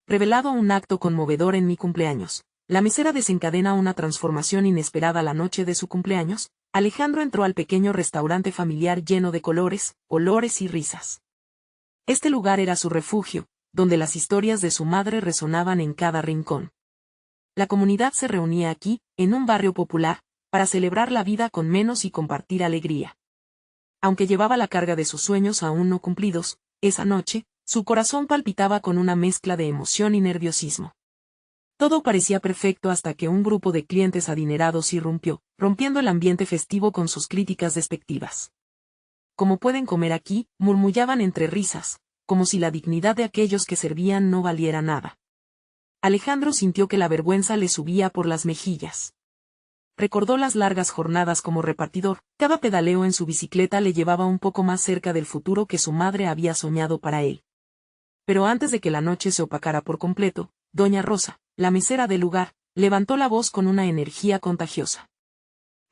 revelado un acto conmovedor en mi cumpleaños. La mesera desencadena una transformación inesperada la noche de su cumpleaños. Alejandro entró al pequeño restaurante familiar lleno de colores, olores y risas. Este lugar era su refugio, donde las historias de su madre resonaban en cada rincón. La comunidad se reunía aquí, en un barrio popular, para celebrar la vida con menos y compartir alegría. Aunque llevaba la carga de sus sueños aún no cumplidos, esa noche, su corazón palpitaba con una mezcla de emoción y nerviosismo. Todo parecía perfecto hasta que un grupo de clientes adinerados irrumpió, rompiendo el ambiente festivo con sus críticas despectivas. «¿Cómo pueden comer aquí?», murmullaban entre risas, como si la dignidad de aquellos que servían no valiera nada. Alejandro sintió que la vergüenza le subía por las mejillas. Recordó las largas jornadas como repartidor. Cada pedaleo en su bicicleta le llevaba un poco más cerca del futuro que su madre había soñado para él. Pero antes de que la noche se opacara por completo, doña Rosa, la mesera del lugar, levantó la voz con una energía contagiosa.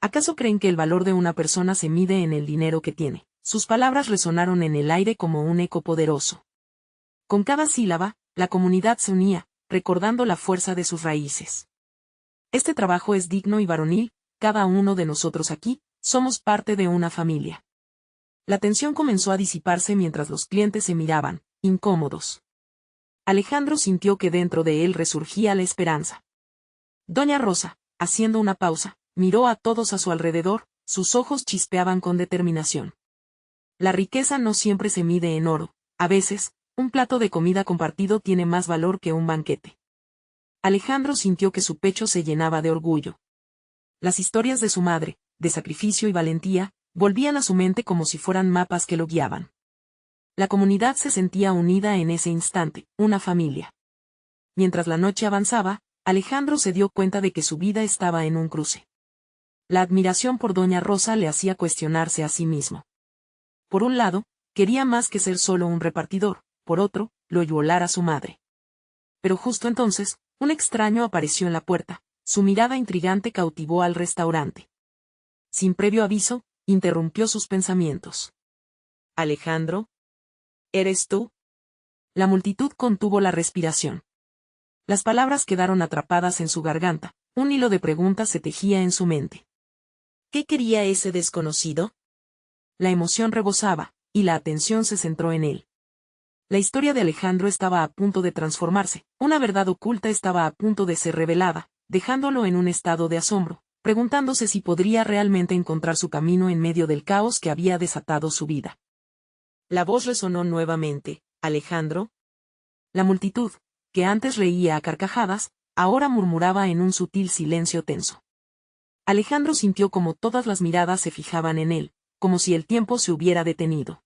¿Acaso creen que el valor de una persona se mide en el dinero que tiene? Sus palabras resonaron en el aire como un eco poderoso. Con cada sílaba, la comunidad se unía, recordando la fuerza de sus raíces. Este trabajo es digno y varonil, cada uno de nosotros aquí, somos parte de una familia. La tensión comenzó a disiparse mientras los clientes se miraban, incómodos. Alejandro sintió que dentro de él resurgía la esperanza. Doña Rosa, haciendo una pausa, miró a todos a su alrededor, sus ojos chispeaban con determinación. La riqueza no siempre se mide en oro, a veces, un plato de comida compartido tiene más valor que un banquete. Alejandro sintió que su pecho se llenaba de orgullo. Las historias de su madre, de sacrificio y valentía, volvían a su mente como si fueran mapas que lo guiaban. La comunidad se sentía unida en ese instante, una familia. Mientras la noche avanzaba, Alejandro se dio cuenta de que su vida estaba en un cruce. La admiración por doña Rosa le hacía cuestionarse a sí mismo. Por un lado, quería más que ser solo un repartidor, por otro, lo igualar a su madre. Pero justo entonces, un extraño apareció en la puerta, su mirada intrigante cautivó al restaurante. Sin previo aviso, interrumpió sus pensamientos. «Alejandro, ¿eres tú?». La multitud contuvo la respiración. Las palabras quedaron atrapadas en su garganta, un hilo de preguntas se tejía en su mente. ¿Qué quería ese desconocido? La emoción rebosaba, y la atención se centró en él. La historia de Alejandro estaba a punto de transformarse, una verdad oculta estaba a punto de ser revelada, dejándolo en un estado de asombro, preguntándose si podría realmente encontrar su camino en medio del caos que había desatado su vida. La voz resonó nuevamente, «Alejandro». La multitud, que antes reía a carcajadas, ahora murmuraba en un sutil silencio tenso. Alejandro sintió como todas las miradas se fijaban en él, como si el tiempo se hubiera detenido.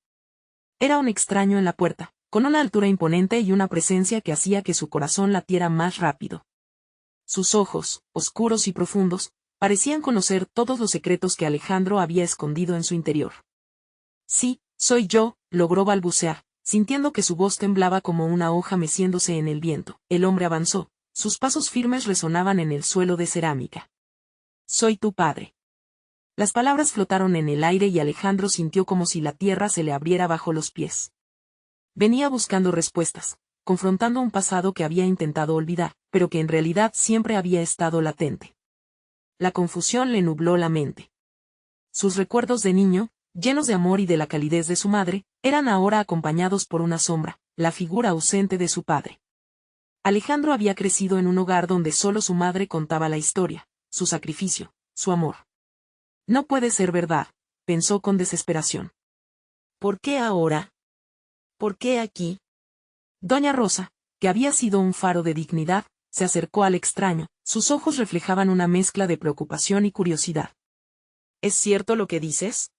Era un extraño en la puerta, con una altura imponente y una presencia que hacía que su corazón latiera más rápido. Sus ojos, oscuros y profundos, parecían conocer todos los secretos que Alejandro había escondido en su interior. «Sí, soy yo», logró balbucear, sintiendo que su voz temblaba como una hoja meciéndose en el viento. El hombre avanzó, sus pasos firmes resonaban en el suelo de cerámica. «Soy tu padre». Las palabras flotaron en el aire y Alejandro sintió como si la tierra se le abriera bajo los pies. Venía buscando respuestas, confrontando un pasado que había intentado olvidar, pero que en realidad siempre había estado latente. La confusión le nubló la mente. Sus recuerdos de niño, llenos de amor y de la calidez de su madre, eran ahora acompañados por una sombra, la figura ausente de su padre. Alejandro había crecido en un hogar donde solo su madre contaba la historia, su sacrificio, su amor. No puede ser verdad, pensó con desesperación. ¿Por qué ahora? ¿Por qué aquí? Doña Rosa, que había sido un faro de dignidad, se acercó al extraño, sus ojos reflejaban una mezcla de preocupación y curiosidad. ¿Es cierto lo que dices?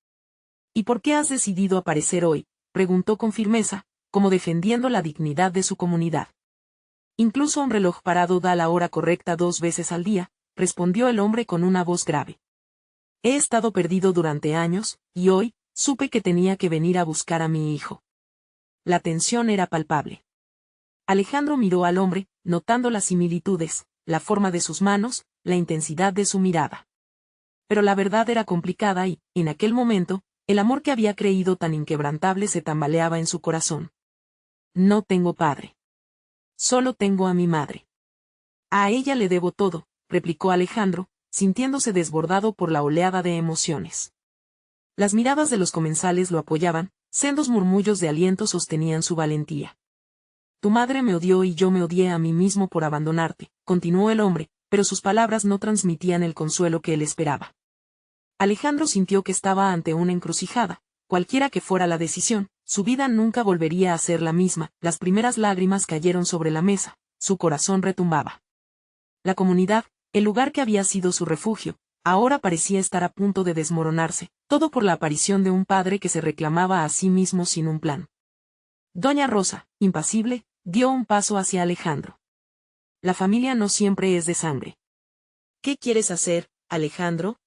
¿Y por qué has decidido aparecer hoy?, preguntó con firmeza, como defendiendo la dignidad de su comunidad. Incluso un reloj parado da la hora correcta 2 veces al día, respondió el hombre con una voz grave. He estado perdido durante años, y hoy, supe que tenía que venir a buscar a mi hijo. La tensión era palpable. Alejandro miró al hombre, notando las similitudes, la forma de sus manos, la intensidad de su mirada. Pero la verdad era complicada y, en aquel momento, el amor que había creído tan inquebrantable se tambaleaba en su corazón. No tengo padre. Solo tengo a mi madre. A ella le debo todo, replicó Alejandro, sintiéndose desbordado por la oleada de emociones. Las miradas de los comensales lo apoyaban, sendos murmullos de aliento sostenían su valentía. Tu madre me odió y yo me odié a mí mismo por abandonarte, continuó el hombre, pero sus palabras no transmitían el consuelo que él esperaba. Alejandro sintió que estaba ante una encrucijada, cualquiera que fuera la decisión, su vida nunca volvería a ser la misma, las primeras lágrimas cayeron sobre la mesa, su corazón retumbaba. La comunidad, el lugar que había sido su refugio, ahora parecía estar a punto de desmoronarse, todo por la aparición de un padre que se reclamaba a sí mismo sin un plan. Doña Rosa, impasible, dio un paso hacia Alejandro. La familia no siempre es de sangre. ¿Qué quieres hacer, Alejandro?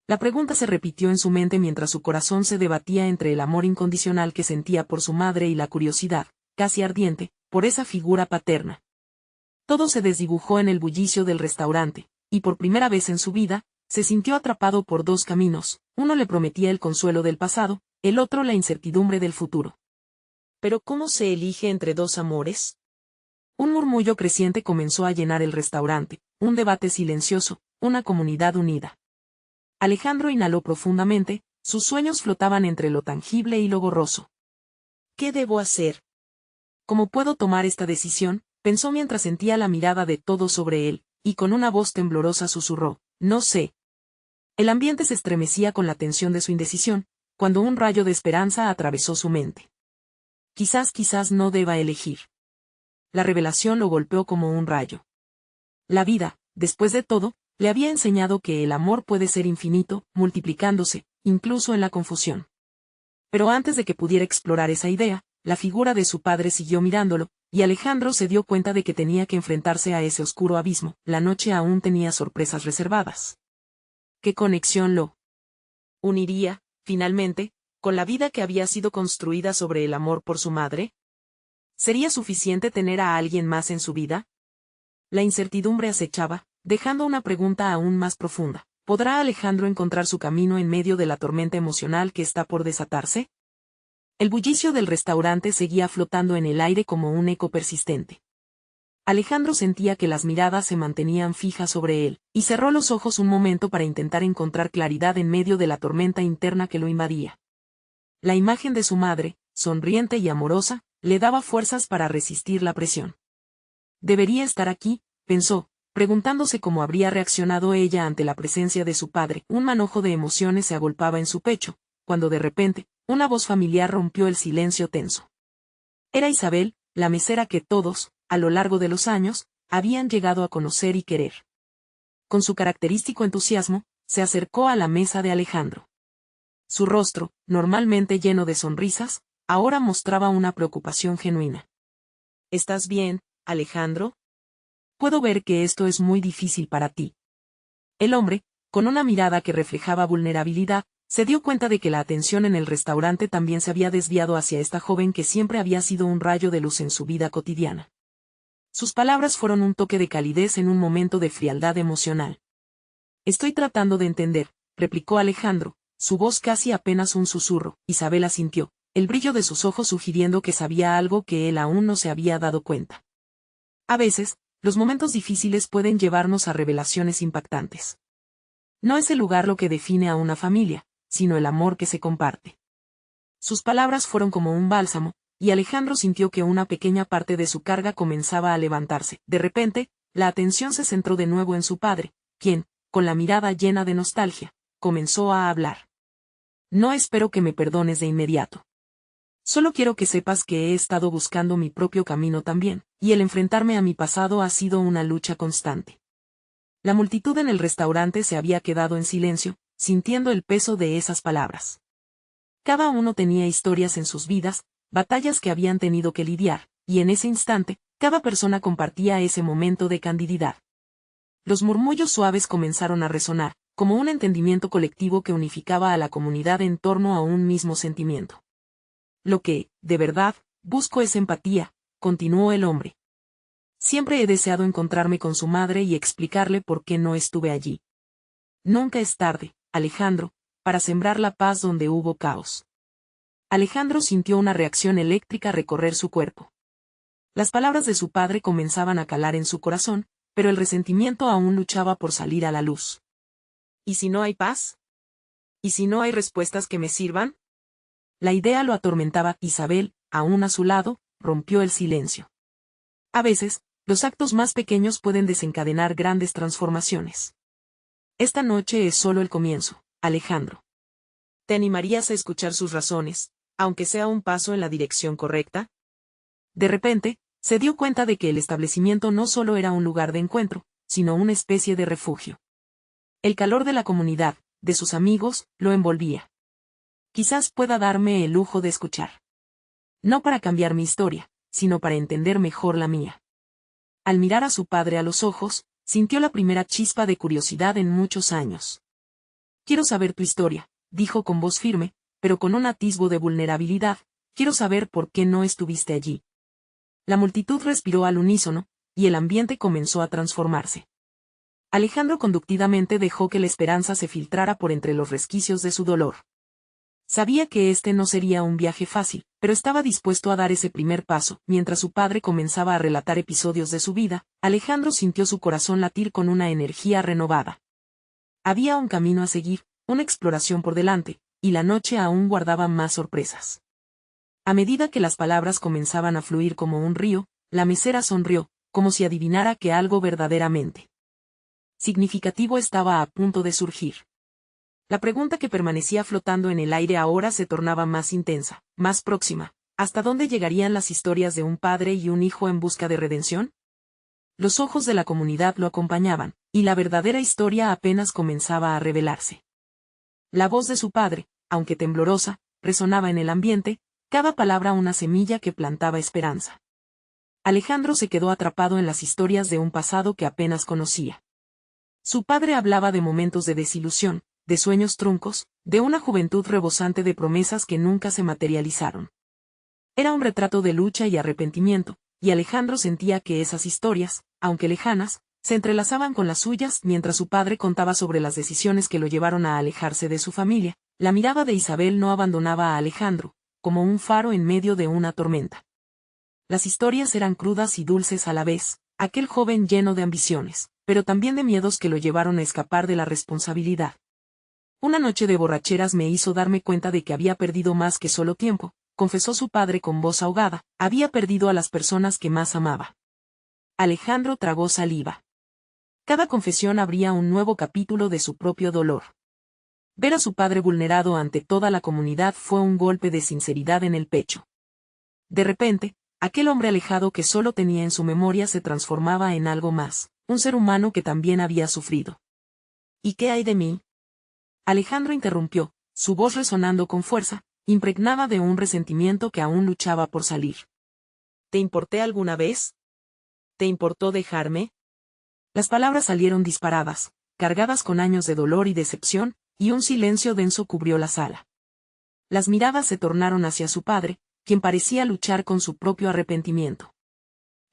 La pregunta se repitió en su mente mientras su corazón se debatía entre el amor incondicional que sentía por su madre y la curiosidad, casi ardiente, por esa figura paterna. Todo se desdibujó en el bullicio del restaurante, y por primera vez en su vida, se sintió atrapado por dos caminos, uno le prometía el consuelo del pasado, el otro la incertidumbre del futuro. ¿Pero cómo se elige entre dos amores? Un murmullo creciente comenzó a llenar el restaurante, un debate silencioso, una comunidad unida. Alejandro inhaló profundamente, sus sueños flotaban entre lo tangible y lo borroso. ¿Qué debo hacer? ¿Cómo puedo tomar esta decisión?, pensó mientras sentía la mirada de todos sobre él, y con una voz temblorosa susurró, no sé. El ambiente se estremecía con la tensión de su indecisión, cuando un rayo de esperanza atravesó su mente. Quizás no deba elegir. La revelación lo golpeó como un rayo. La vida, después de todo, le había enseñado que el amor puede ser infinito, multiplicándose, incluso en la confusión. Pero antes de que pudiera explorar esa idea, la figura de su padre siguió mirándolo, y Alejandro se dio cuenta de que tenía que enfrentarse a ese oscuro abismo, la noche aún tenía sorpresas reservadas. ¿Qué conexión lo uniría, finalmente, con la vida que había sido construida sobre el amor por su madre? ¿Sería suficiente tener a alguien más en su vida? La incertidumbre acechaba, dejando una pregunta aún más profunda. ¿Podrá Alejandro encontrar su camino en medio de la tormenta emocional que está por desatarse? El bullicio del restaurante seguía flotando en el aire como un eco persistente. Alejandro sentía que las miradas se mantenían fijas sobre él, y cerró los ojos un momento para intentar encontrar claridad en medio de la tormenta interna que lo invadía. La imagen de su madre, sonriente y amorosa, le daba fuerzas para resistir la presión. Debería estar aquí, pensó, preguntándose cómo habría reaccionado ella ante la presencia de su padre. Un manojo de emociones se agolpaba en su pecho, cuando de repente, una voz familiar rompió el silencio tenso. Era Isabel, la mesera que todos, a lo largo de los años, habían llegado a conocer y querer. Con su característico entusiasmo, se acercó a la mesa de Alejandro. Su rostro, normalmente lleno de sonrisas, ahora mostraba una preocupación genuina. ¿Estás bien, Alejandro? Puedo ver que esto es muy difícil para ti. El hombre, con una mirada que reflejaba vulnerabilidad, se dio cuenta de que la atención en el restaurante también se había desviado hacia esta joven que siempre había sido un rayo de luz en su vida cotidiana. Sus palabras fueron un toque de calidez en un momento de frialdad emocional. Estoy tratando de entender, replicó Alejandro, su voz casi apenas un susurro. Isabel asintió, el brillo de sus ojos sugiriendo que sabía algo que él aún no se había dado cuenta. A veces, los momentos difíciles pueden llevarnos a revelaciones impactantes. No es el lugar lo que define a una familia, sino el amor que se comparte. Sus palabras fueron como un bálsamo, y Alejandro sintió que una pequeña parte de su carga comenzaba a levantarse. De repente, la atención se centró de nuevo en su padre, quien, con la mirada llena de nostalgia, comenzó a hablar. No espero que me perdones de inmediato. Solo quiero que sepas que he estado buscando mi propio camino también, y el enfrentarme a mi pasado ha sido una lucha constante. La multitud en el restaurante se había quedado en silencio, sintiendo el peso de esas palabras. Cada uno tenía historias en sus vidas, batallas que habían tenido que lidiar, y en ese instante, cada persona compartía ese momento de candididad. Los murmullos suaves comenzaron a resonar, como un entendimiento colectivo que unificaba a la comunidad en torno a un mismo sentimiento. Lo que, de verdad, busco es empatía, continuó el hombre. Siempre he deseado encontrarme con su madre y explicarle por qué no estuve allí. Nunca es tarde, Alejandro, para sembrar la paz donde hubo caos. Alejandro sintió una reacción eléctrica recorrer su cuerpo. Las palabras de su padre comenzaban a calar en su corazón, pero el resentimiento aún luchaba por salir a la luz. ¿Y si no hay paz? ¿Y si no hay respuestas que me sirvan? La idea lo atormentaba. Isabel, aún a su lado, rompió el silencio. A veces, los actos más pequeños pueden desencadenar grandes transformaciones. Esta noche es solo el comienzo, Alejandro. ¿Te animarías a escuchar sus razones, aunque sea un paso en la dirección correcta? De repente, se dio cuenta de que el establecimiento no solo era un lugar de encuentro, sino una especie de refugio. El calor de la comunidad, de sus amigos, lo envolvía. Quizás pueda darme el lujo de escuchar. No para cambiar mi historia, sino para entender mejor la mía. Al mirar a su padre a los ojos, sintió la primera chispa de curiosidad en muchos años. Quiero saber tu historia, dijo con voz firme, pero con un atisbo de vulnerabilidad. Quiero saber por qué no estuviste allí. La multitud respiró al unísono, y el ambiente comenzó a transformarse. Alejandro conductidamente dejó que la esperanza se filtrara por entre los resquicios de su dolor. Sabía que este no sería un viaje fácil, pero estaba dispuesto a dar ese primer paso. Mientras su padre comenzaba a relatar episodios de su vida, Alejandro sintió su corazón latir con una energía renovada. Había un camino a seguir, una exploración por delante, y la noche aún guardaba más sorpresas. A medida que las palabras comenzaban a fluir como un río, la mesera sonrió, como si adivinara que algo verdaderamente significativo estaba a punto de surgir. La pregunta que permanecía flotando en el aire ahora se tornaba más intensa, más próxima. ¿Hasta dónde llegarían las historias de un padre y un hijo en busca de redención? Los ojos de la comunidad lo acompañaban, y la verdadera historia apenas comenzaba a revelarse. La voz de su padre, aunque temblorosa, resonaba en el ambiente, cada palabra una semilla que plantaba esperanza. Alejandro se quedó atrapado en las historias de un pasado que apenas conocía. Su padre hablaba de momentos de desilusión, de sueños truncos, de una juventud rebosante de promesas que nunca se materializaron. Era un retrato de lucha y arrepentimiento, y Alejandro sentía que esas historias, aunque lejanas, se entrelazaban con las suyas. Mientras su padre contaba sobre las decisiones que lo llevaron a alejarse de su familia, la mirada de Isabel no abandonaba a Alejandro, como un faro en medio de una tormenta. Las historias eran crudas y dulces a la vez, aquel joven lleno de ambiciones, pero también de miedos que lo llevaron a escapar de la responsabilidad. Una noche de borracheras me hizo darme cuenta de que había perdido más que solo tiempo, confesó su padre con voz ahogada. Había perdido a las personas que más amaba. Alejandro tragó saliva. Cada confesión abría un nuevo capítulo de su propio dolor. Ver a su padre vulnerado ante toda la comunidad fue un golpe de sinceridad en el pecho. De repente, aquel hombre alejado que solo tenía en su memoria se transformaba en algo más, un ser humano que también había sufrido. ¿Y qué hay de mí? Alejandro interrumpió, su voz resonando con fuerza, impregnada de un resentimiento que aún luchaba por salir. ¿Te importé alguna vez? ¿Te importó dejarme? Las palabras salieron disparadas, cargadas con años de dolor y decepción, y un silencio denso cubrió la sala. Las miradas se tornaron hacia su padre, quien parecía luchar con su propio arrepentimiento.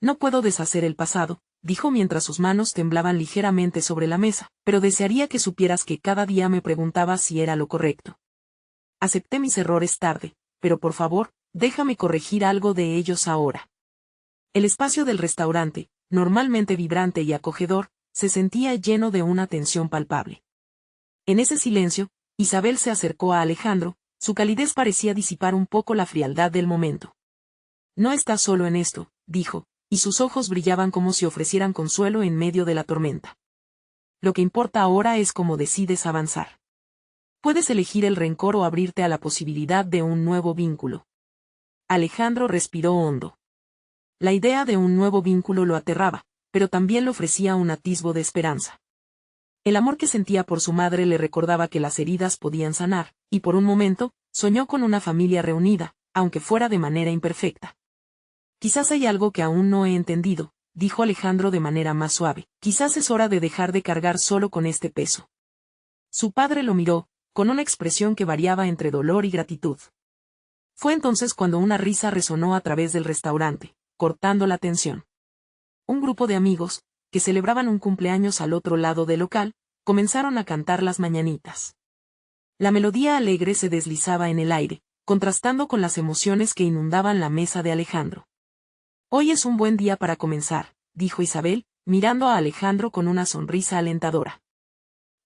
No puedo deshacer el pasado, dijo mientras sus manos temblaban ligeramente sobre la mesa, pero desearía que supieras que cada día me preguntaba si era lo correcto. Acepté mis errores tarde, pero por favor, déjame corregir algo de ellos ahora. El espacio del restaurante, normalmente vibrante y acogedor, se sentía lleno de una tensión palpable. En ese silencio, Isabel se acercó a Alejandro, su calidez parecía disipar un poco la frialdad del momento. No estás solo en esto, dijo, y sus ojos brillaban como si ofrecieran consuelo en medio de la tormenta. Lo que importa ahora es cómo decides avanzar. Puedes elegir el rencor o abrirte a la posibilidad de un nuevo vínculo. Alejandro respiró hondo. La idea de un nuevo vínculo lo aterraba, pero también le ofrecía un atisbo de esperanza. El amor que sentía por su madre le recordaba que las heridas podían sanar, y por un momento, soñó con una familia reunida, aunque fuera de manera imperfecta. Quizás hay algo que aún no he entendido, dijo Alejandro de manera más suave. Quizás es hora de dejar de cargar solo con este peso. Su padre lo miró, con una expresión que variaba entre dolor y gratitud. Fue entonces cuando una risa resonó a través del restaurante, cortando la tensión. Un grupo de amigos, que celebraban un cumpleaños al otro lado del local, comenzaron a cantar las mañanitas. La melodía alegre se deslizaba en el aire, contrastando con las emociones que inundaban la mesa de Alejandro. Hoy es un buen día para comenzar, dijo Isabel, mirando a Alejandro con una sonrisa alentadora.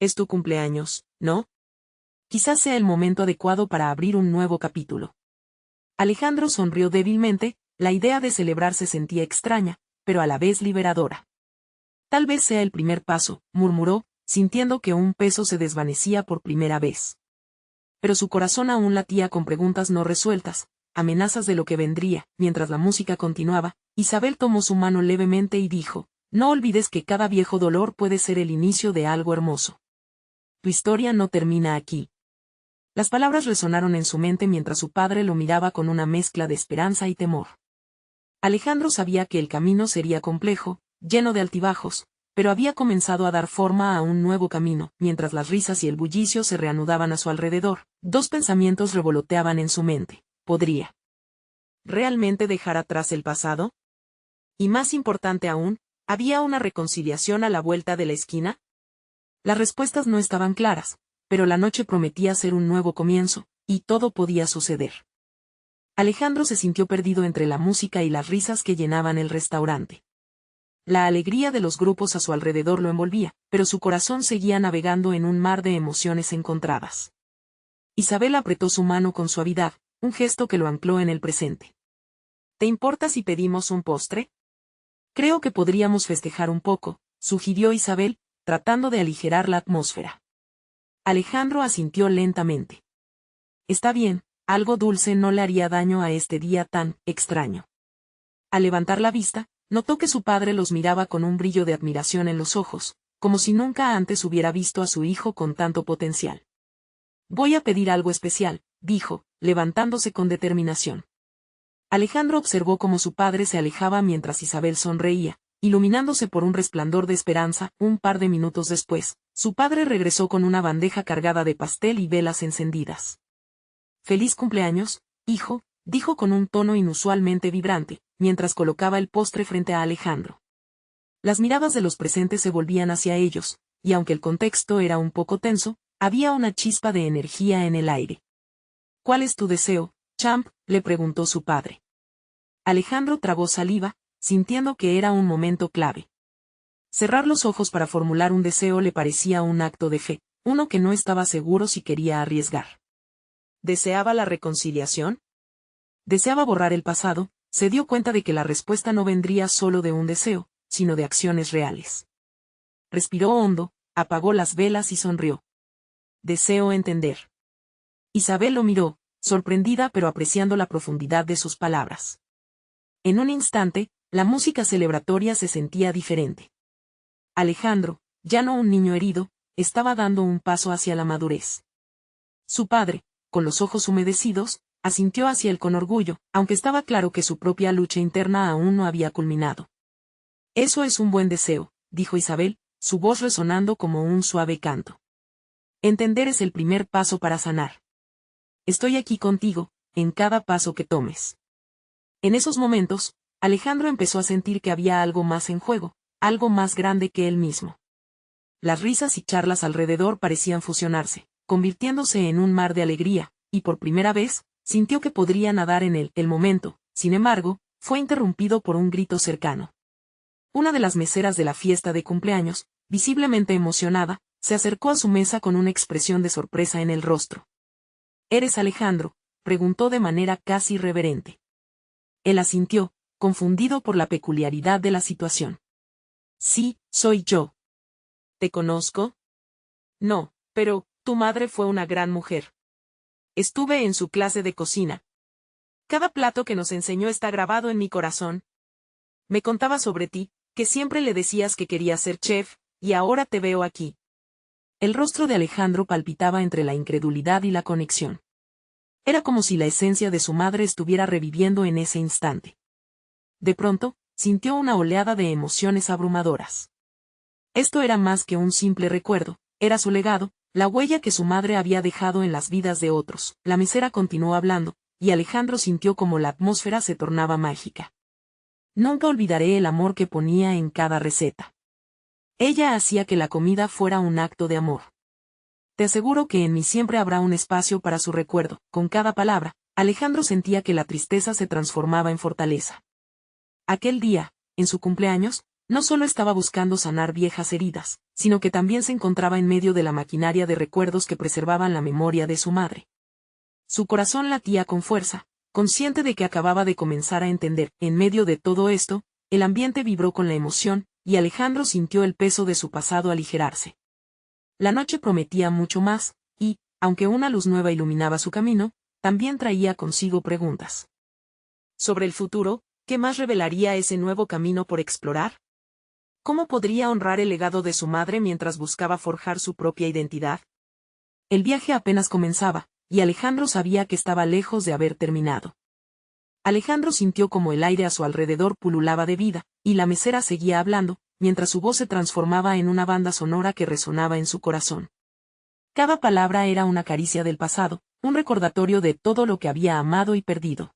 Es tu cumpleaños, ¿no? Quizás sea el momento adecuado para abrir un nuevo capítulo. Alejandro sonrió débilmente, la idea de celebrar se sentía extraña, pero a la vez liberadora. Tal vez sea el primer paso, murmuró, sintiendo que un peso se desvanecía por primera vez. Pero su corazón aún latía con preguntas no resueltas, amenazas de lo que vendría. Mientras la música continuaba, Isabel tomó su mano levemente y dijo, no olvides que cada viejo dolor puede ser el inicio de algo hermoso. Tu historia no termina aquí. Las palabras resonaron en su mente mientras su padre lo miraba con una mezcla de esperanza y temor. Alejandro sabía que el camino sería complejo, lleno de altibajos, pero había comenzado a dar forma a un nuevo camino. Mientras las risas y el bullicio se reanudaban a su alrededor, dos pensamientos revoloteaban en su mente. ¿Podría realmente dejar atrás el pasado? Y más importante aún, ¿había una reconciliación a la vuelta de la esquina? Las respuestas no estaban claras, pero la noche prometía ser un nuevo comienzo, y todo podía suceder. Alejandro se sintió perdido entre la música y las risas que llenaban el restaurante. La alegría de los grupos a su alrededor lo envolvía, pero su corazón seguía navegando en un mar de emociones encontradas. Isabel apretó su mano con suavidad, un gesto que lo ancló en el presente. ¿Te importa si pedimos un postre? Creo que podríamos festejar un poco, sugirió Isabel, tratando de aligerar la atmósfera. Alejandro asintió lentamente. Está bien, algo dulce no le haría daño a este día tan extraño. Al levantar la vista, notó que su padre los miraba con un brillo de admiración en los ojos, como si nunca antes hubiera visto a su hijo con tanto potencial. Voy a pedir algo especial, dijo, levantándose con determinación. Alejandro observó cómo su padre se alejaba mientras Isabel sonreía, iluminándose por un resplandor de esperanza. Un par de minutos después, su padre regresó con una bandeja cargada de pastel y velas encendidas. «Feliz cumpleaños, hijo», dijo con un tono inusualmente vibrante, mientras colocaba el postre frente a Alejandro. Las miradas de los presentes se volvían hacia ellos, y aunque el contexto era un poco tenso, había una chispa de energía en el aire. «¿Cuál es tu deseo, Champ?», le preguntó su padre. Alejandro tragó saliva, sintiendo que era un momento clave. Cerrar los ojos para formular un deseo le parecía un acto de fe, uno que no estaba seguro si quería arriesgar. ¿Deseaba la reconciliación? ¿Deseaba borrar el pasado? Se dio cuenta de que la respuesta no vendría solo de un deseo, sino de acciones reales. Respiró hondo, apagó las velas y sonrió. Deseo entender. Isabel lo miró, sorprendida pero apreciando la profundidad de sus palabras. En un instante, la música celebratoria se sentía diferente. Alejandro, ya no un niño herido, estaba dando un paso hacia la madurez. Su padre, con los ojos humedecidos, asintió hacia él con orgullo, aunque estaba claro que su propia lucha interna aún no había culminado. Eso es un buen deseo, dijo Isabel, su voz resonando como un suave canto. Entender es el primer paso para sanar. Estoy aquí contigo, en cada paso que tomes. En esos momentos, Alejandro empezó a sentir que había algo más en juego, algo más grande que él mismo. Las risas y charlas alrededor parecían fusionarse, convirtiéndose en un mar de alegría, y por primera vez, sintió que podría nadar en él. El momento, sin embargo, fue interrumpido por un grito cercano. Una de las meseras de la fiesta de cumpleaños, visiblemente emocionada, se acercó a su mesa con una expresión de sorpresa en el rostro. ¿Eres Alejandro?, preguntó de manera casi reverente. Él asintió, confundido por la peculiaridad de la situación. Sí, soy yo. ¿Te conozco? No, pero, tu madre fue una gran mujer. Estuve en su clase de cocina. Cada plato que nos enseñó está grabado en mi corazón. Me contaba sobre ti, que siempre le decías que querías ser chef, y ahora te veo aquí. El rostro de Alejandro palpitaba entre la incredulidad y la conexión. Era como si la esencia de su madre estuviera reviviendo en ese instante. De pronto, sintió una oleada de emociones abrumadoras. Esto era más que un simple recuerdo, era su legado, la huella que su madre había dejado en las vidas de otros. La mesera continuó hablando, y Alejandro sintió como la atmósfera se tornaba mágica. Nunca olvidaré el amor que ponía en cada receta. Ella hacía que la comida fuera un acto de amor. Te aseguro que en mí siempre habrá un espacio para su recuerdo. Con cada palabra, Alejandro sentía que la tristeza se transformaba en fortaleza. Aquel día, en su cumpleaños, no solo estaba buscando sanar viejas heridas, sino que también se encontraba en medio de la maquinaria de recuerdos que preservaban la memoria de su madre. Su corazón latía con fuerza, consciente de que acababa de comenzar a entender. En medio de todo esto, el ambiente vibró con la emoción, y Alejandro sintió el peso de su pasado aligerarse. La noche prometía mucho más, y, aunque una luz nueva iluminaba su camino, también traía consigo preguntas. Sobre el futuro, ¿qué más revelaría ese nuevo camino por explorar? ¿Cómo podría honrar el legado de su madre mientras buscaba forjar su propia identidad? El viaje apenas comenzaba, y Alejandro sabía que estaba lejos de haber terminado. Alejandro sintió como el aire a su alrededor pululaba de vida, y la mesera seguía hablando, mientras su voz se transformaba en una banda sonora que resonaba en su corazón. Cada palabra era una caricia del pasado, un recordatorio de todo lo que había amado y perdido.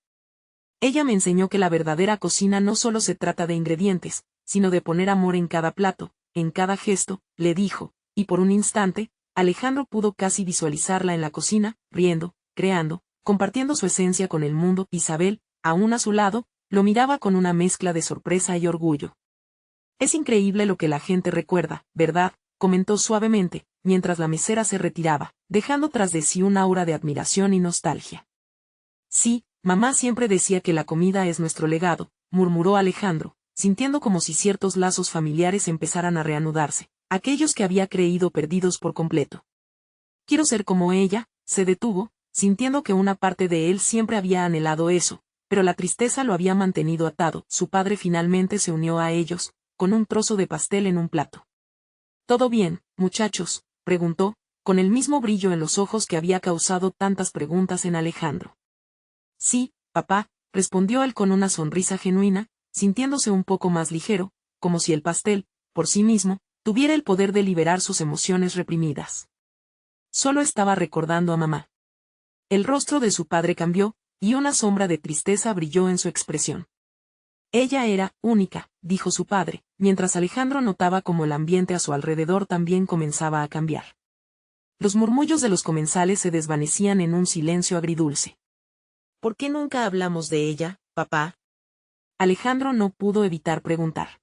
Ella me enseñó que la verdadera cocina no solo se trata de ingredientes, sino de poner amor en cada plato, en cada gesto, le dijo, y por un instante, Alejandro pudo casi visualizarla en la cocina, riendo, creando, compartiendo su esencia con el mundo. Isabel, aún a su lado, lo miraba con una mezcla de sorpresa y orgullo. Es increíble lo que la gente recuerda, ¿verdad?, comentó suavemente, mientras la mesera se retiraba, dejando tras de sí un aura de admiración y nostalgia. Sí, mamá siempre decía que la comida es nuestro legado, murmuró Alejandro, sintiendo como si ciertos lazos familiares empezaran a reanudarse, aquellos que había creído perdidos por completo. Quiero ser como ella, se detuvo, sintiendo que una parte de él siempre había anhelado eso, pero la tristeza lo había mantenido atado. Su padre finalmente se unió a ellos, con un trozo de pastel en un plato. ¿Todo bien, muchachos?, preguntó, con el mismo brillo en los ojos que había causado tantas preguntas en Alejandro. Sí, papá, respondió él con una sonrisa genuina, sintiéndose un poco más ligero, como si el pastel, por sí mismo, tuviera el poder de liberar sus emociones reprimidas. Solo estaba recordando a mamá. El rostro de su padre cambió, y una sombra de tristeza brilló en su expresión. Ella era única, dijo su padre, mientras Alejandro notaba cómo el ambiente a su alrededor también comenzaba a cambiar. Los murmullos de los comensales se desvanecían en un silencio agridulce. ¿Por qué nunca hablamos de ella, papá? Alejandro no pudo evitar preguntar.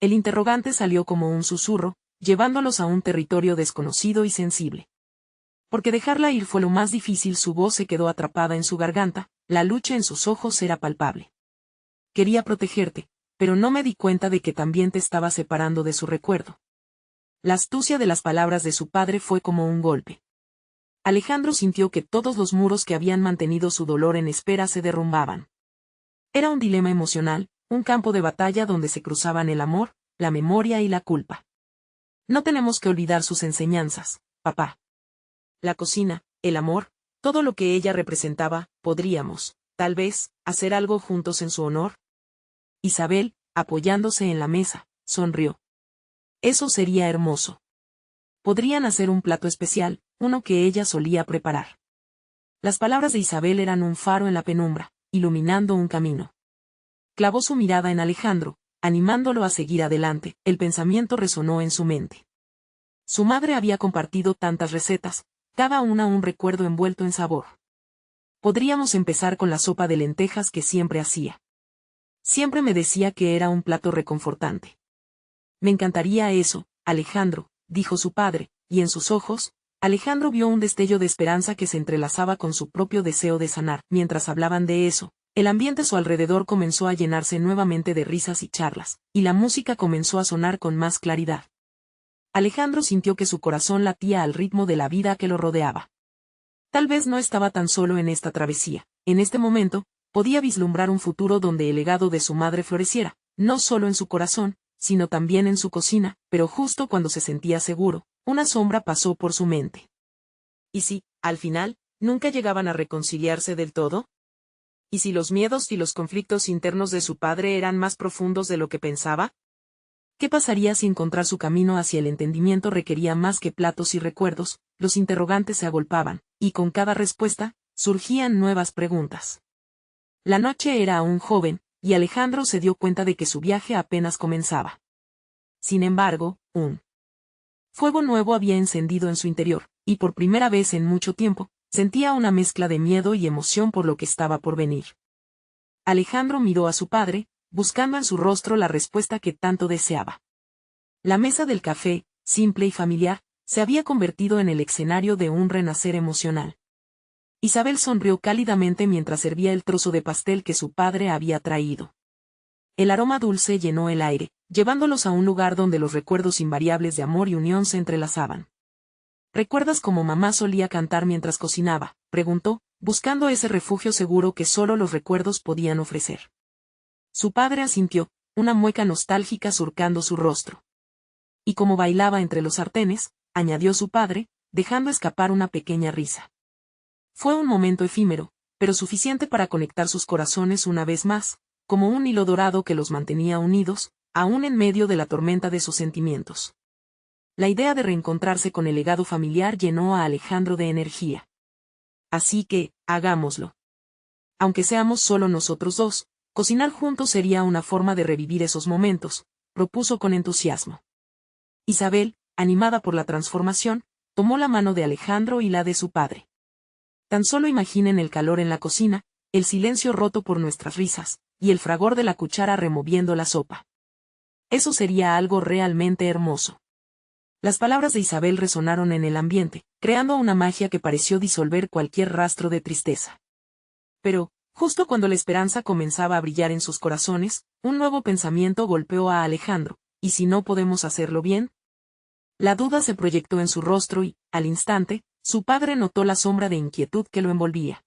El interrogante salió como un susurro, llevándolos a un territorio desconocido y sensible. Porque dejarla ir fue lo más difícil. Su voz se quedó atrapada en su garganta, la lucha en sus ojos era palpable. Quería protegerte, pero no me di cuenta de que también te estaba separando de su recuerdo. La astucia de las palabras de su padre fue como un golpe. Alejandro sintió que todos los muros que habían mantenido su dolor en espera se derrumbaban. Era un dilema emocional, un campo de batalla donde se cruzaban el amor, la memoria y la culpa. No tenemos que olvidar sus enseñanzas, papá. La cocina, el amor, todo lo que ella representaba. ¿Podríamos, tal vez, hacer algo juntos en su honor? Isabel, apoyándose en la mesa, sonrió. Eso sería hermoso. Podrían hacer un plato especial, uno que ella solía preparar. Las palabras de Isabel eran un faro en la penumbra, iluminando un camino. Clavó su mirada en Alejandro, animándolo a seguir adelante. El pensamiento resonó en su mente. Su madre había compartido tantas recetas, cada una un recuerdo envuelto en sabor. Podríamos empezar con la sopa de lentejas que siempre hacía. Siempre me decía que era un plato reconfortante. Me encantaría eso, Alejandro, dijo su padre, y en sus ojos, Alejandro vio un destello de esperanza que se entrelazaba con su propio deseo de sanar. Mientras hablaban de eso, el ambiente a su alrededor comenzó a llenarse nuevamente de risas y charlas, y la música comenzó a sonar con más claridad. Alejandro sintió que su corazón latía al ritmo de la vida que lo rodeaba. Tal vez no estaba tan solo en esta travesía. En este momento, podía vislumbrar un futuro donde el legado de su madre floreciera, no solo en su corazón, sino también en su cocina. Pero justo cuando se sentía seguro, una sombra pasó por su mente. ¿Y si, al final, nunca llegaban a reconciliarse del todo? ¿Y si los miedos y los conflictos internos de su padre eran más profundos de lo que pensaba? ¿Qué pasaría si encontrar su camino hacia el entendimiento requería más que platos y recuerdos? Los interrogantes se agolpaban, y con cada respuesta, surgían nuevas preguntas. La noche era aún joven, y Alejandro se dio cuenta de que su viaje apenas comenzaba. Sin embargo, un fuego nuevo había encendido en su interior, y por primera vez en mucho tiempo, sentía una mezcla de miedo y emoción por lo que estaba por venir. Alejandro miró a su padre, buscando en su rostro la respuesta que tanto deseaba. La mesa del café, simple y familiar, se había convertido en el escenario de un renacer emocional. Isabel sonrió cálidamente mientras servía el trozo de pastel que su padre había traído. El aroma dulce llenó el aire, llevándolos a un lugar donde los recuerdos invariables de amor y unión se entrelazaban. ¿Recuerdas cómo mamá solía cantar mientras cocinaba?, preguntó, buscando ese refugio seguro que solo los recuerdos podían ofrecer. Su padre asintió, una mueca nostálgica surcando su rostro. Y como bailaba entre los sartenes, añadió su padre, dejando escapar una pequeña risa. Fue un momento efímero, pero suficiente para conectar sus corazones una vez más, como un hilo dorado que los mantenía unidos, aún en medio de la tormenta de sus sentimientos. La idea de reencontrarse con el legado familiar llenó a Alejandro de energía. Así que, hagámoslo. Aunque seamos solo nosotros dos, cocinar juntos sería una forma de revivir esos momentos, propuso con entusiasmo. Isabel, animada por la transformación, tomó la mano de Alejandro y la de su padre. Tan solo imaginen el calor en la cocina, el silencio roto por nuestras risas, y el fragor de la cuchara removiendo la sopa. Eso sería algo realmente hermoso. Las palabras de Isabel resonaron en el ambiente, creando una magia que pareció disolver cualquier rastro de tristeza. Pero, justo cuando la esperanza comenzaba a brillar en sus corazones, un nuevo pensamiento golpeó a Alejandro, ¿y si no podemos hacerlo bien? La duda se proyectó en su rostro y, al instante, su padre notó la sombra de inquietud que lo envolvía.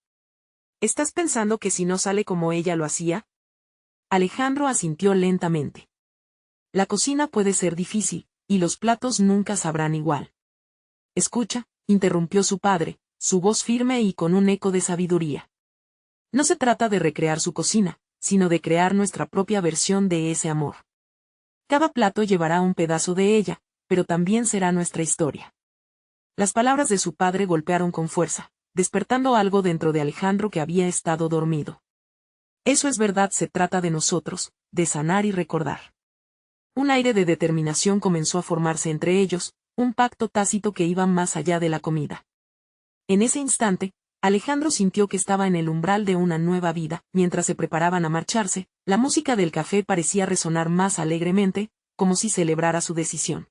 ¿Estás pensando que si no sale como ella lo hacía? Alejandro asintió lentamente. La cocina puede ser difícil, y los platos nunca sabrán igual. Escucha, interrumpió su padre, su voz firme y con un eco de sabiduría. No se trata de recrear su cocina, sino de crear nuestra propia versión de ese amor. Cada plato llevará un pedazo de ella, pero también será nuestra historia. Las palabras de su padre golpearon con fuerza, despertando algo dentro de Alejandro que había estado dormido. Eso es verdad, se trata de nosotros, de sanar y recordar. Un aire de determinación comenzó a formarse entre ellos, un pacto tácito que iba más allá de la comida. En ese instante, Alejandro sintió que estaba en el umbral de una nueva vida. Mientras se preparaban a marcharse, la música del café parecía resonar más alegremente, como si celebrara su decisión.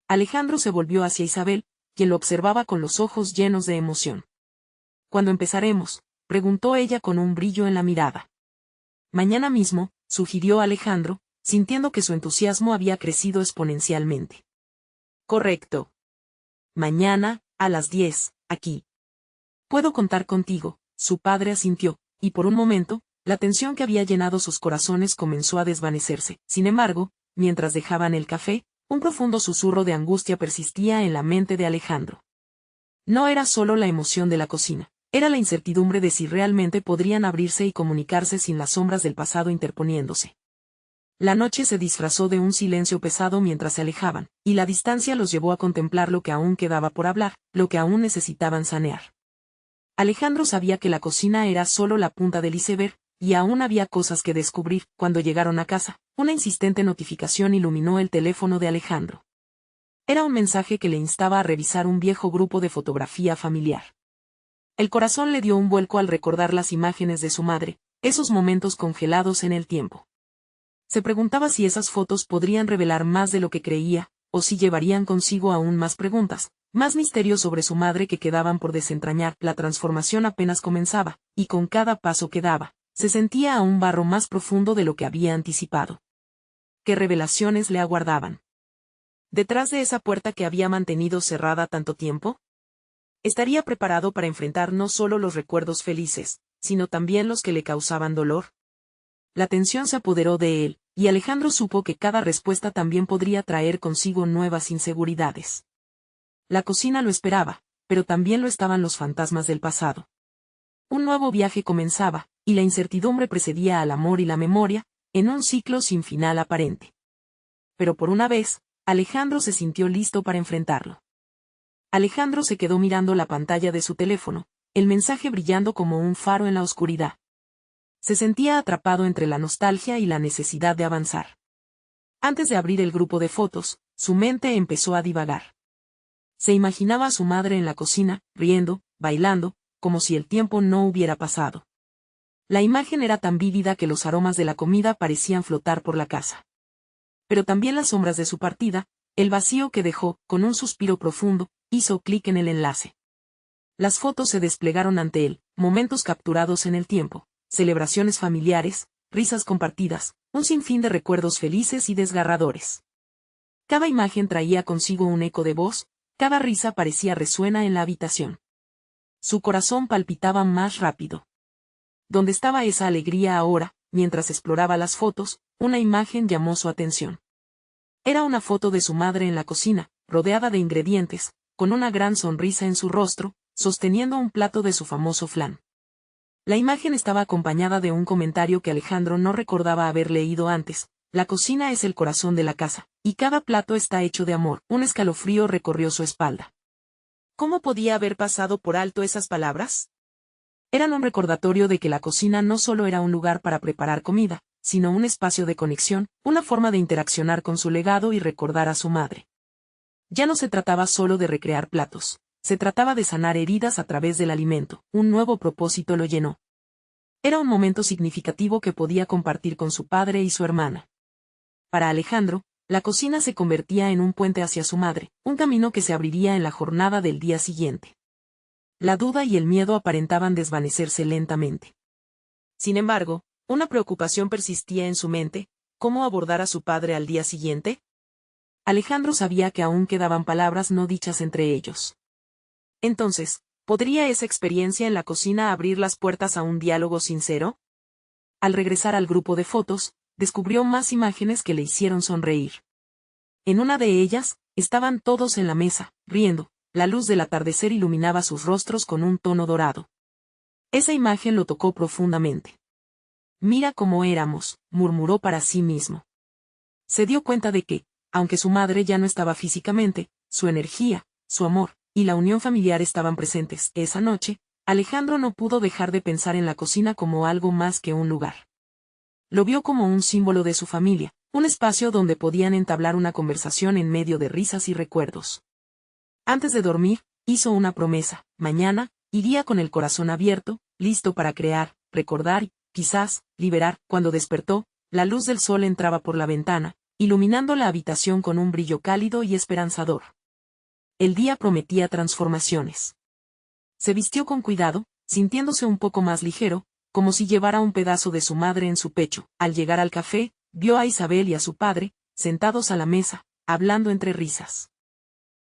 Alejandro se volvió hacia Isabel, quien lo observaba con los ojos llenos de emoción. ¿Cuándo empezaremos?, preguntó ella con un brillo en la mirada. Mañana mismo, sugirió Alejandro, sintiendo que su entusiasmo había crecido exponencialmente. Correcto. Mañana, a las 10, aquí. Puedo contar contigo, su padre asintió, y por un momento, la tensión que había llenado sus corazones comenzó a desvanecerse. Sin embargo, mientras dejaban el café, un profundo susurro de angustia persistía en la mente de Alejandro. No era solo la emoción de la cocina, era la incertidumbre de si realmente podrían abrirse y comunicarse sin las sombras del pasado interponiéndose. La noche se disfrazó de un silencio pesado mientras se alejaban, y la distancia los llevó a contemplar lo que aún quedaba por hablar, lo que aún necesitaban sanear. Alejandro sabía que la cocina era solo la punta del iceberg, y aún había cosas que descubrir. Cuando llegaron a casa, una insistente notificación iluminó el teléfono de Alejandro. Era un mensaje que le instaba a revisar un viejo grupo de fotografía familiar. El corazón le dio un vuelco al recordar las imágenes de su madre, esos momentos congelados en el tiempo. Se preguntaba si esas fotos podrían revelar más de lo que creía, o si llevarían consigo aún más preguntas, más misterios sobre su madre que quedaban por desentrañar. La transformación apenas comenzaba, y con cada paso que daba, se sentía a un barro más profundo de lo que había anticipado. ¿Qué revelaciones le aguardaban detrás de esa puerta que había mantenido cerrada tanto tiempo? ¿Estaría preparado para enfrentar no solo los recuerdos felices, sino también los que le causaban dolor? La tensión se apoderó de él, y Alejandro supo que cada respuesta también podría traer consigo nuevas inseguridades. La cocina lo esperaba, pero también lo estaban los fantasmas del pasado. Un nuevo viaje comenzaba, y la incertidumbre precedía al amor y la memoria, en un ciclo sin final aparente. Pero por una vez, Alejandro se sintió listo para enfrentarlo. Alejandro se quedó mirando la pantalla de su teléfono, el mensaje brillando como un faro en la oscuridad. Se sentía atrapado entre la nostalgia y la necesidad de avanzar. Antes de abrir el grupo de fotos, su mente empezó a divagar. Se imaginaba a su madre en la cocina, riendo, bailando, como si el tiempo no hubiera pasado. La imagen era tan vívida que los aromas de la comida parecían flotar por la casa. Pero también las sombras de su partida, el vacío que dejó, con un suspiro profundo, hizo clic en el enlace. Las fotos se desplegaron ante él, momentos capturados en el tiempo, celebraciones familiares, risas compartidas, un sinfín de recuerdos felices y desgarradores. Cada imagen traía consigo un eco de voz, cada risa parecía resuena en la habitación. Su corazón palpitaba más rápido. ¿Dónde estaba esa alegría ahora? Mientras exploraba las fotos, una imagen llamó su atención. Era una foto de su madre en la cocina, rodeada de ingredientes, con una gran sonrisa en su rostro, sosteniendo un plato de su famoso flan. La imagen estaba acompañada de un comentario que Alejandro no recordaba haber leído antes: la cocina es el corazón de la casa, y cada plato está hecho de amor. Un escalofrío recorrió su espalda. ¿Cómo podía haber pasado por alto esas palabras? Eran un recordatorio de que la cocina no solo era un lugar para preparar comida, sino un espacio de conexión, una forma de interaccionar con su legado y recordar a su madre. Ya no se trataba solo de recrear platos, se trataba de sanar heridas a través del alimento. Un nuevo propósito lo llenó. Era un momento significativo que podía compartir con su padre y su hermana. Para Alejandro, la cocina se convertía en un puente hacia su madre, un camino que se abriría en la jornada del día siguiente. La duda y el miedo aparentaban desvanecerse lentamente. Sin embargo, una preocupación persistía en su mente: ¿cómo abordar a su padre al día siguiente? Alejandro sabía que aún quedaban palabras no dichas entre ellos. Entonces, ¿podría esa experiencia en la cocina abrir las puertas a un diálogo sincero? Al regresar al grupo de fotos, descubrió más imágenes que le hicieron sonreír. En una de ellas, estaban todos en la mesa, riendo. La luz del atardecer iluminaba sus rostros con un tono dorado. Esa imagen lo tocó profundamente. Mira cómo éramos, murmuró para sí mismo. Se dio cuenta de que, aunque su madre ya no estaba físicamente, su energía, su amor, y la unión familiar estaban presentes. Esa noche, Alejandro no pudo dejar de pensar en la cocina como algo más que un lugar. Lo vio como un símbolo de su familia, un espacio donde podían entablar una conversación en medio de risas y recuerdos. Antes de dormir, hizo una promesa: mañana, iría con el corazón abierto, listo para crear, recordar y, quizás, liberar. Cuando despertó, la luz del sol entraba por la ventana, iluminando la habitación con un brillo cálido y esperanzador. El día prometía transformaciones. Se vistió con cuidado, sintiéndose un poco más ligero, como si llevara un pedazo de su madre en su pecho. Al llegar al café, vio a Isabel y a su padre, sentados a la mesa, hablando entre risas.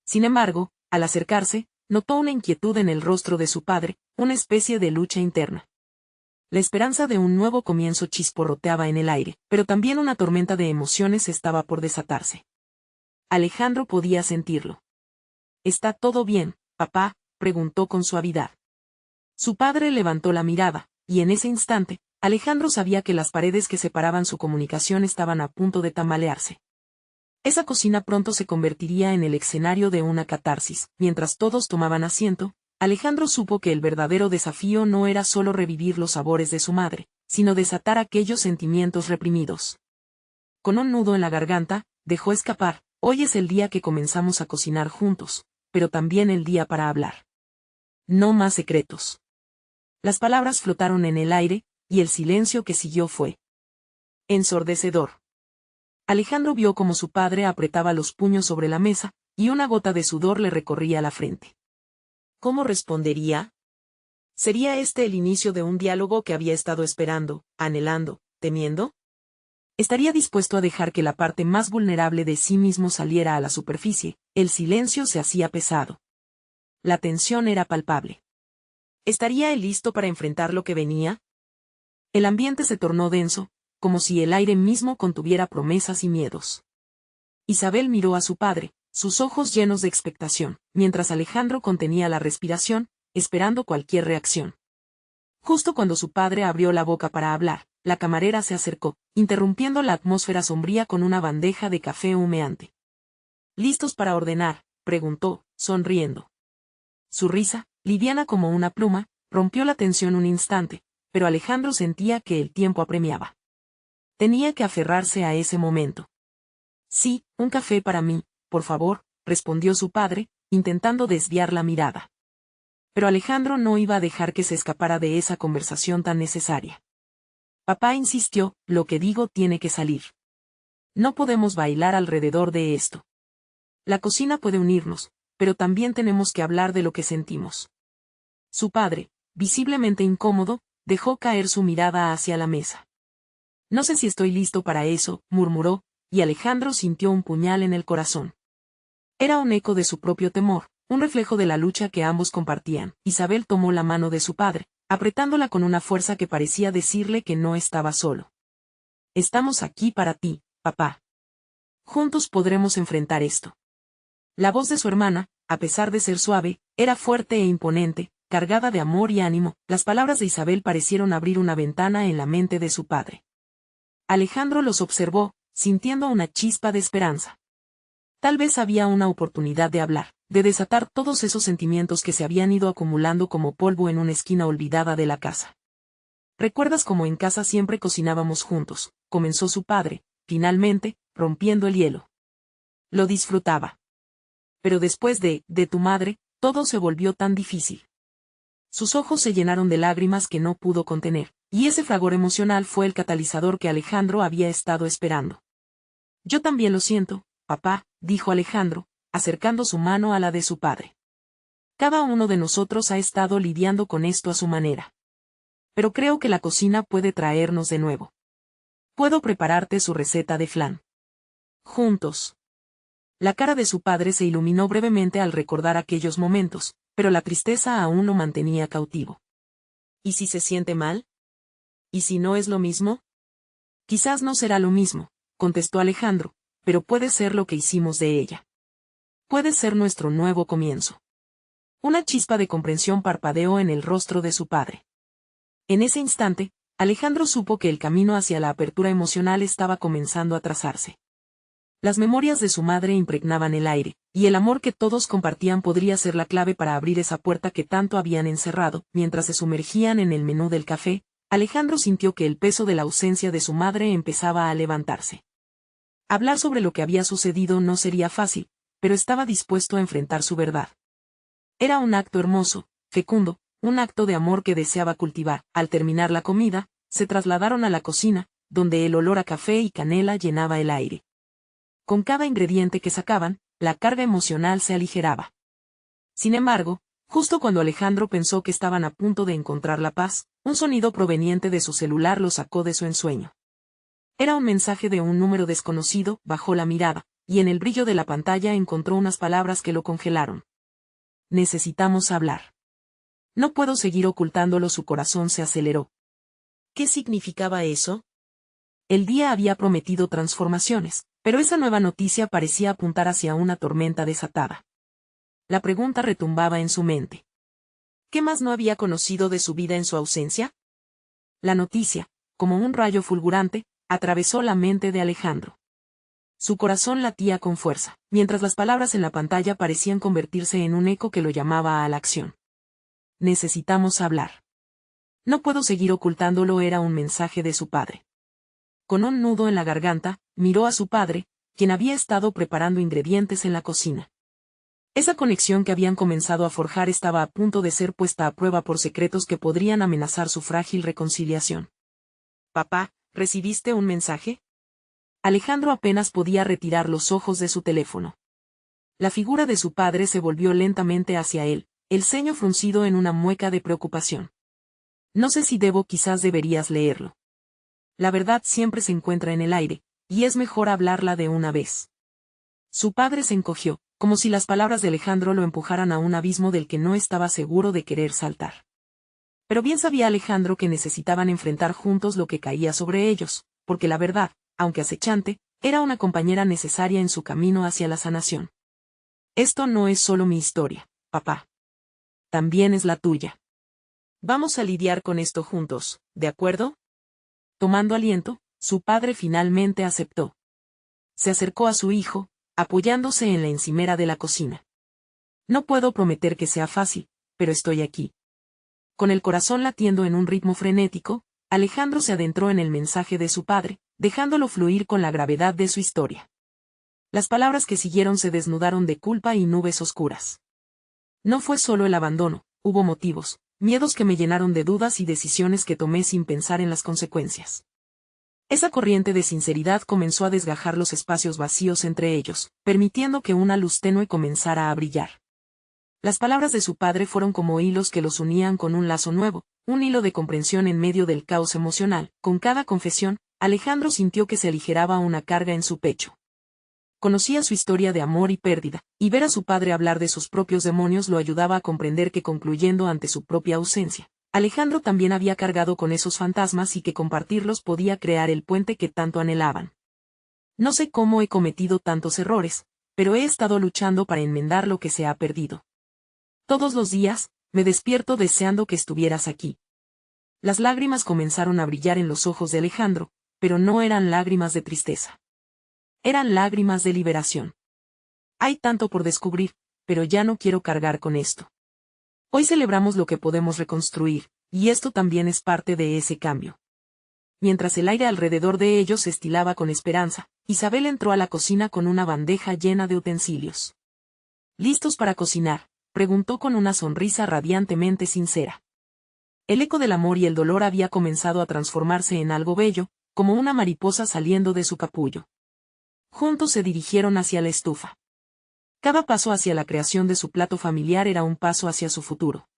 Sin embargo, al acercarse, notó una inquietud en el rostro de su padre, una especie de lucha interna. La esperanza de un nuevo comienzo chisporroteaba en el aire, pero también una tormenta de emociones estaba por desatarse. Alejandro podía sentirlo. ¿Está todo bien, papá?, preguntó con suavidad. Su padre levantó la mirada, y en ese instante, Alejandro sabía que las paredes que separaban su comunicación estaban a punto de tambalearse. Esa cocina pronto se convertiría en el escenario de una catarsis. Mientras todos tomaban asiento, Alejandro supo que el verdadero desafío no era solo revivir los sabores de su madre, sino desatar aquellos sentimientos reprimidos. Con un nudo en la garganta, dejó escapar: hoy es el día que comenzamos a cocinar juntos, pero también el día para hablar. No más secretos. Las palabras flotaron en el aire, y el silencio que siguió fue ensordecedor. Alejandro vio cómo su padre apretaba los puños sobre la mesa, y una gota de sudor le recorría la frente. ¿Cómo respondería? ¿Sería este el inicio de un diálogo que había estado esperando, anhelando, temiendo? ¿Estaría dispuesto a dejar que la parte más vulnerable de sí mismo saliera a la superficie? El silencio se hacía pesado. La tensión era palpable. ¿Estaría él listo para enfrentar lo que venía? El ambiente se tornó denso, como si el aire mismo contuviera promesas y miedos. Isabel miró a su padre, sus ojos llenos de expectación, mientras Alejandro contenía la respiración, esperando cualquier reacción. Justo cuando su padre abrió la boca para hablar, la camarera se acercó, interrumpiendo la atmósfera sombría con una bandeja de café humeante. ¿Listos para ordenar?, preguntó, sonriendo. Su risa, liviana como una pluma, rompió la tensión un instante, pero Alejandro sentía que el tiempo apremiaba. Tenía que aferrarse a ese momento. Sí, un café para mí, por favor, respondió su padre, intentando desviar la mirada. Pero Alejandro no iba a dejar que se escapara de esa conversación tan necesaria. Papá insistió, lo que digo tiene que salir. No podemos bailar alrededor de esto. La cocina puede unirnos, pero también tenemos que hablar de lo que sentimos. Su padre, visiblemente incómodo, dejó caer su mirada hacia la mesa. No sé si estoy listo para eso, murmuró, y Alejandro sintió un puñal en el corazón. Era un eco de su propio temor, un reflejo de la lucha que ambos compartían. Isabel tomó la mano de su padre, apretándola con una fuerza que parecía decirle que no estaba solo. Estamos aquí para ti, papá. Juntos podremos enfrentar esto. La voz de su hermana, a pesar de ser suave, era fuerte e imponente, cargada de amor y ánimo. Las palabras de Isabel parecieron abrir una ventana en la mente de su padre. Alejandro los observó, sintiendo una chispa de esperanza. Tal vez había una oportunidad de hablar, de desatar todos esos sentimientos que se habían ido acumulando como polvo en una esquina olvidada de la casa. ¿Recuerdas cómo en casa siempre cocinábamos juntos?, comenzó su padre, finalmente, rompiendo el hielo. Lo disfrutaba. Pero después de tu madre, todo se volvió tan difícil. Sus ojos se llenaron de lágrimas que no pudo contener, y ese fragor emocional fue el catalizador que Alejandro había estado esperando. Yo también lo siento, papá, dijo Alejandro, acercando su mano a la de su padre. Cada uno de nosotros ha estado lidiando con esto a su manera. Pero creo que la cocina puede traernos de nuevo. Puedo prepararte su receta de flan. Juntos. La cara de su padre se iluminó brevemente al recordar aquellos momentos, pero la tristeza aún lo mantenía cautivo. ¿Y si se siente mal? ¿Y si no es lo mismo? Quizás no será lo mismo, contestó Alejandro, pero puede ser lo que hicimos de ella. Puede ser nuestro nuevo comienzo. Una chispa de comprensión parpadeó en el rostro de su padre. En ese instante, Alejandro supo que el camino hacia la apertura emocional estaba comenzando a trazarse. Las memorias de su madre impregnaban el aire, y el amor que todos compartían podría ser la clave para abrir esa puerta que tanto habían encerrado. Mientras se sumergían en el menú del café, Alejandro sintió que el peso de la ausencia de su madre empezaba a levantarse. Hablar sobre lo que había sucedido no sería fácil, pero estaba dispuesto a enfrentar su verdad. Era un acto hermoso, fecundo, un acto de amor que deseaba cultivar. Al terminar la comida, se trasladaron a la cocina, donde el olor a café y canela llenaba el aire. Con cada ingrediente que sacaban, la carga emocional se aligeraba. Sin embargo, justo cuando Alejandro pensó que estaban a punto de encontrar la paz, un sonido proveniente de su celular lo sacó de su ensueño. Era un mensaje de un número desconocido. Bajó la mirada, y en el brillo de la pantalla encontró unas palabras que lo congelaron. Necesitamos hablar. No puedo seguir ocultándolo. Su corazón se aceleró. ¿Qué significaba eso? El día había prometido transformaciones, pero esa nueva noticia parecía apuntar hacia una tormenta desatada. La pregunta retumbaba en su mente. ¿Qué más no había conocido de su vida en su ausencia? La noticia, como un rayo fulgurante, atravesó la mente de Alejandro. Su corazón latía con fuerza, mientras las palabras en la pantalla parecían convertirse en un eco que lo llamaba a la acción. Necesitamos hablar. No puedo seguir ocultándolo. Era un mensaje de su padre. Con un nudo en la garganta, miró a su padre, quien había estado preparando ingredientes en la cocina. Esa conexión que habían comenzado a forjar estaba a punto de ser puesta a prueba por secretos que podrían amenazar su frágil reconciliación. Papá, ¿recibiste un mensaje? Alejandro apenas podía retirar los ojos de su teléfono. La figura de su padre se volvió lentamente hacia él, el ceño fruncido en una mueca de preocupación. No sé si debo, quizás deberías leerlo. La verdad siempre se encuentra en el aire, y es mejor hablarla de una vez. Su padre se encogió, como si las palabras de Alejandro lo empujaran a un abismo del que no estaba seguro de querer saltar. Pero bien sabía Alejandro que necesitaban enfrentar juntos lo que caía sobre ellos, porque la verdad, aunque acechante, era una compañera necesaria en su camino hacia la sanación. Esto no es solo mi historia, papá. También es la tuya. Vamos a lidiar con esto juntos, ¿de acuerdo? Tomando aliento, su padre finalmente aceptó. Se acercó a su hijo, apoyándose en la encimera de la cocina. No puedo prometer que sea fácil, pero estoy aquí. Con el corazón latiendo en un ritmo frenético, Alejandro se adentró en el mensaje de su padre, dejándolo fluir con la gravedad de su historia. Las palabras que siguieron se desnudaron de culpa y nubes oscuras. No fue solo el abandono, hubo motivos, miedos que me llenaron de dudas y decisiones que tomé sin pensar en las consecuencias. Esa corriente de sinceridad comenzó a desgajar los espacios vacíos entre ellos, permitiendo que una luz tenue comenzara a brillar. Las palabras de su padre fueron como hilos que los unían con un lazo nuevo, un hilo de comprensión en medio del caos emocional. Con cada confesión, Alejandro sintió que se aligeraba una carga en su pecho. Conocía su historia de amor y pérdida, y ver a su padre hablar de sus propios demonios lo ayudaba a comprender que concluyendo ante su propia ausencia, Alejandro también había cargado con esos fantasmas y que compartirlos podía crear el puente que tanto anhelaban. No sé cómo he cometido tantos errores, pero he estado luchando para enmendar lo que se ha perdido. Todos los días, me despierto deseando que estuvieras aquí. Las lágrimas comenzaron a brillar en los ojos de Alejandro, pero no eran lágrimas de tristeza. Eran lágrimas de liberación. Hay tanto por descubrir, pero ya no quiero cargar con esto. Hoy celebramos lo que podemos reconstruir, y esto también es parte de ese cambio. Mientras el aire alrededor de ellos se estilaba con esperanza, Isabel entró a la cocina con una bandeja llena de utensilios. ¿Listos para cocinar?, preguntó con una sonrisa radiantemente sincera. El eco del amor y el dolor había comenzado a transformarse en algo bello, como una mariposa saliendo de su capullo. Juntos se dirigieron hacia la estufa. Cada paso hacia la creación de su plato familiar era un paso hacia su futuro.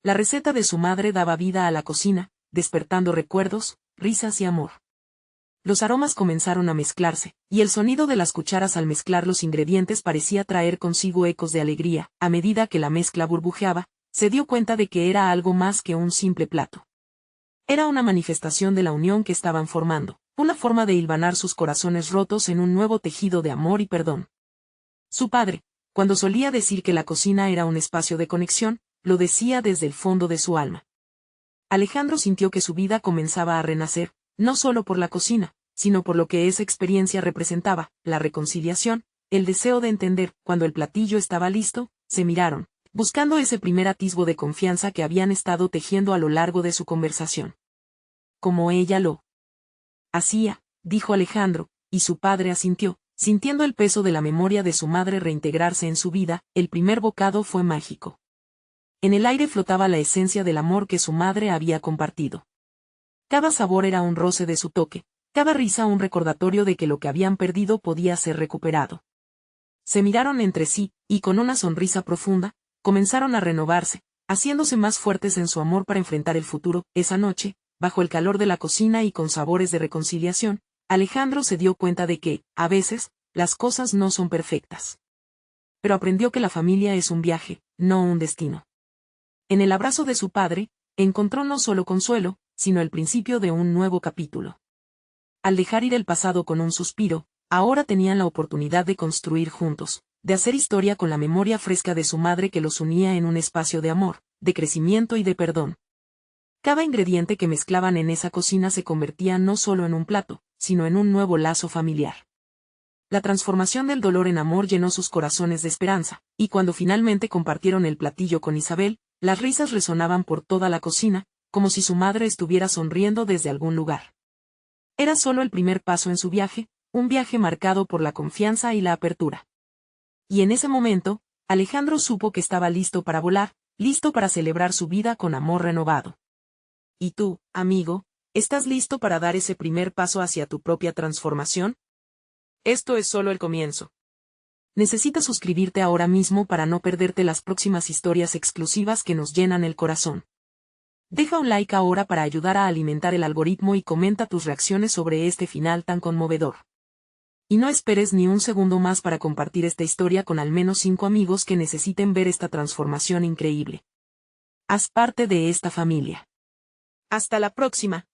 La receta de su madre daba vida a la cocina, despertando recuerdos, risas y amor. Los aromas comenzaron a mezclarse, y el sonido de las cucharas al mezclar los ingredientes parecía traer consigo ecos de alegría. A medida que la mezcla burbujeaba, se dio cuenta de que era algo más que un simple plato. Era una manifestación de la unión que estaban formando, una forma de hilvanar sus corazones rotos en un nuevo tejido de amor y perdón. Su padre, cuando solía decir que la cocina era un espacio de conexión, lo decía desde el fondo de su alma. Alejandro sintió que su vida comenzaba a renacer, no solo por la cocina, sino por lo que esa experiencia representaba, la reconciliación, el deseo de entender. Cuando el platillo estaba listo, se miraron, buscando ese primer atisbo de confianza que habían estado tejiendo a lo largo de su conversación. Como ella lo hacía, dijo Alejandro, y su padre asintió, sintiendo el peso de la memoria de su madre reintegrarse en su vida. El primer bocado fue mágico. En el aire flotaba la esencia del amor que su madre había compartido. Cada sabor era un roce de su toque, cada risa un recordatorio de que lo que habían perdido podía ser recuperado. Se miraron entre sí, y con una sonrisa profunda, comenzaron a renovarse, haciéndose más fuertes en su amor para enfrentar el futuro. Esa noche, bajo el calor de la cocina y con sabores de reconciliación, Alejandro se dio cuenta de que, a veces, las cosas no son perfectas. Pero aprendió que la familia es un viaje, no un destino. En el abrazo de su padre, encontró no solo consuelo, sino el principio de un nuevo capítulo. Al dejar ir el pasado con un suspiro, ahora tenían la oportunidad de construir juntos, de hacer historia con la memoria fresca de su madre que los unía en un espacio de amor, de crecimiento y de perdón. Cada ingrediente que mezclaban en esa cocina se convertía no solo en un plato, sino en un nuevo lazo familiar. La transformación del dolor en amor llenó sus corazones de esperanza, y cuando finalmente compartieron el platillo con Isabel, las risas resonaban por toda la cocina, como si su madre estuviera sonriendo desde algún lugar. Era solo el primer paso en su viaje, un viaje marcado por la confianza y la apertura. Y en ese momento, Alejandro supo que estaba listo para volar, listo para celebrar su vida con amor renovado. ¿Y tú, amigo, estás listo para dar ese primer paso hacia tu propia transformación? Esto es solo el comienzo. Necesitas suscribirte ahora mismo para no perderte las próximas historias exclusivas que nos llenan el corazón. Deja un like ahora para ayudar a alimentar el algoritmo y comenta tus reacciones sobre este final tan conmovedor. Y no esperes ni un segundo más para compartir esta historia con al menos 5 amigos que necesiten ver esta transformación increíble. Haz parte de esta familia. Hasta la próxima.